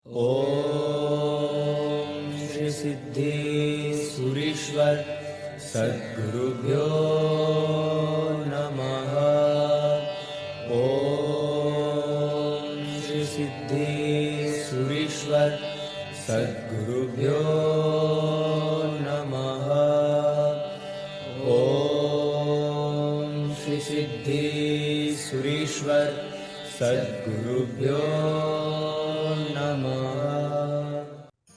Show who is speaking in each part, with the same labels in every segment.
Speaker 1: ओम श्री सिद्धेश्वरीश्वर सद्गुरुभ्यो नमः। ओम श्री सिद्धेश्वरीश्वर सद्गुरुभ्यो नमः। ओम श्री सिद्धेश्वरीश्वर सद्गुरुभ्यो नमः।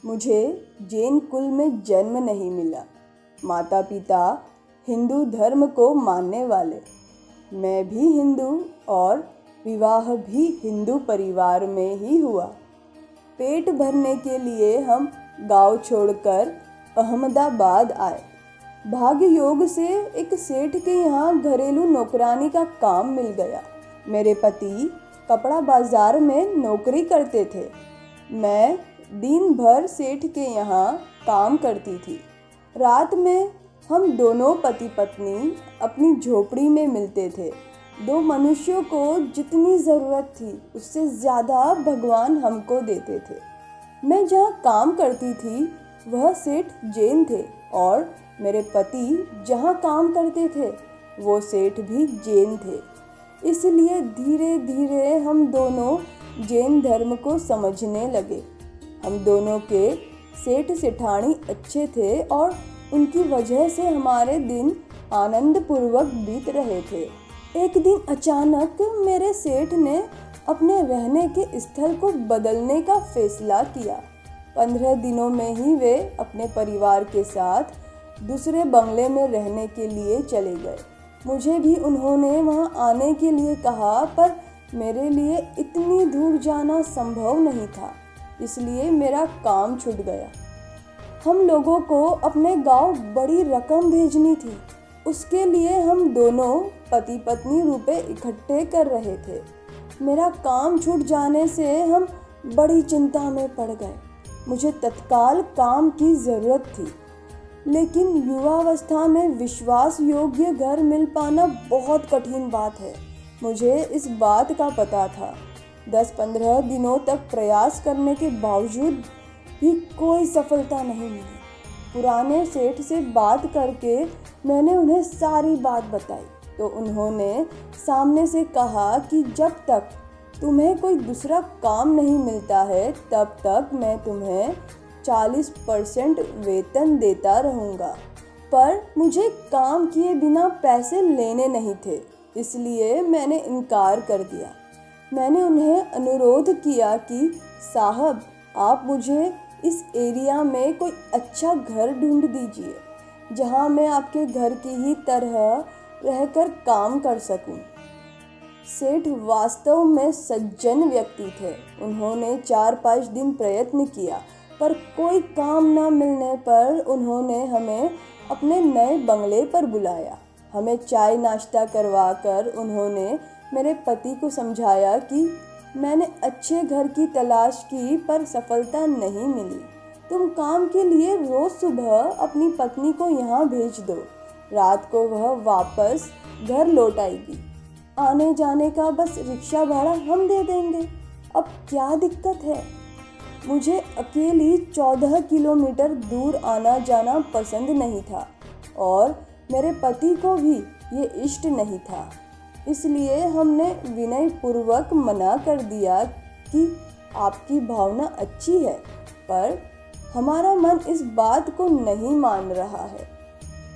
Speaker 2: मुझे जैन कुल में जन्म नहीं मिला। माता पिता हिंदू धर्म को मानने वाले। मैं भी हिंदू और विवाह भी हिंदू परिवार में ही हुआ। पेट भरने के लिए हम गांव छोड़कर अहमदाबाद आए। भाग्य योग से एक सेठ के यहाँ घरेलू नौकरानी का काम मिल गया। मेरे पति कपड़ा बाजार में नौकरी करते थे। मैं दिन भर सेठ के यहाँ काम करती थी। रात में हम दोनों पति पत्नी अपनी झोपड़ी में मिलते थे। दो मनुष्यों को जितनी ज़रूरत थी उससे ज़्यादा भगवान हमको देते थे। मैं जहाँ काम करती थी वह सेठ जैन थे और मेरे पति जहाँ काम करते थे वो सेठ भी जैन थे। इसलिए धीरे धीरे हम दोनों जैन धर्म को समझने लगे। हम दोनों के सेठ सेठानी अच्छे थे और उनकी वजह से हमारे दिन आनंदपूर्वक बीत रहे थे। एक दिन अचानक मेरे सेठ ने अपने रहने के स्थल को बदलने का फैसला किया। 15 दिनों में ही वे अपने परिवार के साथ दूसरे बंगले में रहने के लिए चले गए। मुझे भी उन्होंने वहां आने के लिए कहा, पर मेरे लिए इतनी दूर जाना संभव नहीं था, इसलिए मेरा काम छूट गया। हम लोगों को अपने गांव बड़ी रकम भेजनी थी। उसके लिए हम दोनों पति पत्नी रुपए इकट्ठे कर रहे थे। मेरा काम छूट जाने से हम बड़ी चिंता में पड़ गए। मुझे तत्काल काम की ज़रूरत थी, लेकिन युवावस्था में विश्वास योग्य घर मिल पाना बहुत कठिन बात है। मुझे इस बात का पता था। 10-15 दिनों तक प्रयास करने के बावजूद भी कोई सफलता नहीं मिली। पुराने सेठ से बात करके मैंने उन्हें सारी बात बताई तो उन्होंने सामने से कहा कि जब तक तुम्हें कोई दूसरा काम नहीं मिलता है तब तक मैं तुम्हें 40% वेतन देता रहूँगा। पर मुझे काम किए बिना पैसे लेने नहीं थे, इसलिए मैंने इनकार कर दिया। मैंने उन्हें अनुरोध किया कि साहब, आप मुझे इस एरिया में कोई अच्छा घर ढूंढ दीजिए जहां मैं आपके घर की ही तरह रहकर काम कर सकूं। सेठ वास्तव में सज्जन व्यक्ति थे। उन्होंने 4-5 दिन प्रयत्न किया, पर कोई काम न मिलने पर उन्होंने हमें अपने नए बंगले पर बुलाया। हमें चाय नाश्ता करवाकर उन्होंने मेरे पति को समझाया कि मैंने अच्छे घर की तलाश की पर सफलता नहीं मिली। तुम काम के लिए रोज़ सुबह अपनी पत्नी को यहाँ भेज दो। रात को वह वापस घर लौट आएगी। आने जाने का बस रिक्शा भाड़ा हम दे देंगे। अब क्या दिक्कत है? मुझे अकेली 14 किलोमीटर दूर आना जाना पसंद नहीं था और मेरे पति को भी ये इष्ट नहीं था। इसलिए हमने विनय पूर्वक मना कर दिया कि आपकी भावना अच्छी है, पर हमारा मन इस बात को नहीं मान रहा है,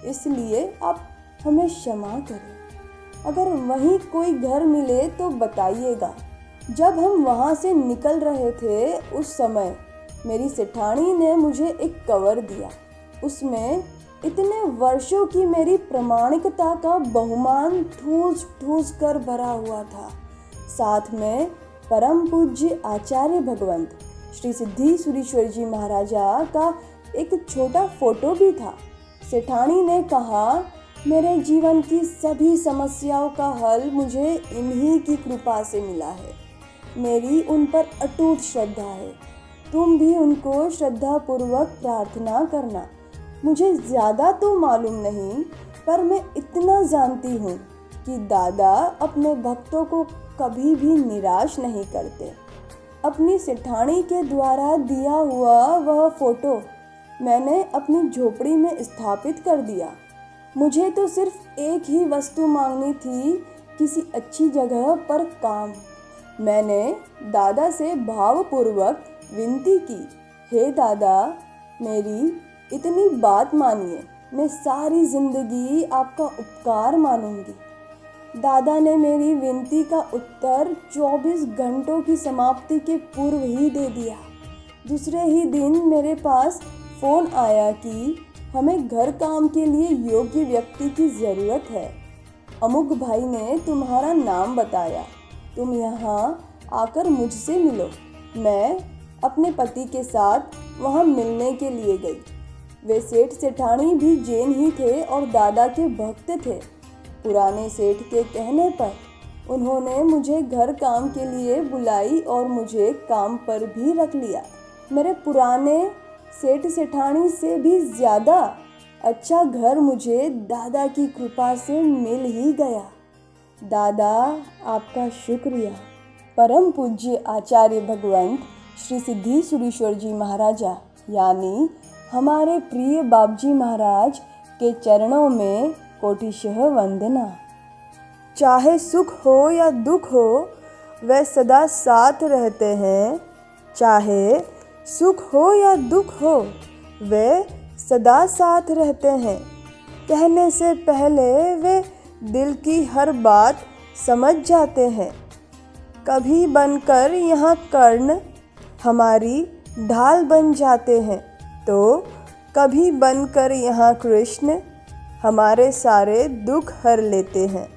Speaker 2: इसलिए आप हमें क्षमा करें। अगर वहीं कोई घर मिले तो बताइएगा। जब हम वहाँ से निकल रहे थे उस समय मेरी सेठानी ने मुझे एक कवर दिया। उसमें इतने वर्षों की मेरी प्रामाणिकता का बहुमान ठूस ठूस कर भरा हुआ था। साथ में परम पूज्य आचार्य भगवंत श्री सिद्धेश्वरीश्वर जी महाराजा का एक छोटा फोटो भी था। सेठानी ने कहा, मेरे जीवन की सभी समस्याओं का हल मुझे इन्हीं की कृपा से मिला है। मेरी उन पर अटूट श्रद्धा है। तुम भी उनको श्रद्धापूर्वक प्रार्थना करना। मुझे ज़्यादा तो मालूम नहीं, पर मैं इतना जानती हूँ कि दादा अपने भक्तों को कभी भी निराश नहीं करते। अपनी सेठानी के द्वारा दिया हुआ वह फोटो मैंने अपनी झोपड़ी में स्थापित कर दिया। मुझे तो सिर्फ एक ही वस्तु मांगनी थी, किसी अच्छी जगह पर काम। मैंने दादा से भावपूर्वक विनती की, हे दादा, मेरी इतनी बात मानिए, मैं सारी जिंदगी आपका उपकार मानूंगी। दादा ने मेरी विनती का उत्तर 24 घंटों की समाप्ति के पूर्व ही दे दिया। दूसरे ही दिन मेरे पास फ़ोन आया कि हमें घर काम के लिए योग्य व्यक्ति की ज़रूरत है। अमुक भाई ने तुम्हारा नाम बताया, तुम यहाँ आकर मुझसे मिलो। मैं अपने पति के साथ वहाँ मिलने के लिए गई। वे सेठ सेठानी भी जैन ही थे और दादा के भक्त थे। पुराने सेठ के कहने पर उन्होंने मुझे घर काम के लिए बुलाई और मुझे काम पर भी रख लिया। मेरे पुराने सेठ सेठानी से भी ज़्यादा अच्छा घर मुझे दादा की कृपा से मिल ही गया। दादा, आपका शुक्रिया। परम पूज्य आचार्य भगवंत श्री सिद्धेश्वरीश्वर जी महाराजा यानी हमारे प्रिय बाबजी महाराज के चरणों में कोटिशः वंदना। चाहे सुख हो या दुख हो, वे सदा साथ रहते हैं। चाहे सुख हो या दुख हो, वे सदा साथ रहते हैं। कहने से पहले वे दिल की हर बात समझ जाते हैं। कभी बनकर यहाँ कर्ण हमारी ढाल बन जाते हैं, तो कभी बनकर यहाँ कृष्ण हमारे सारे दुख हर लेते हैं।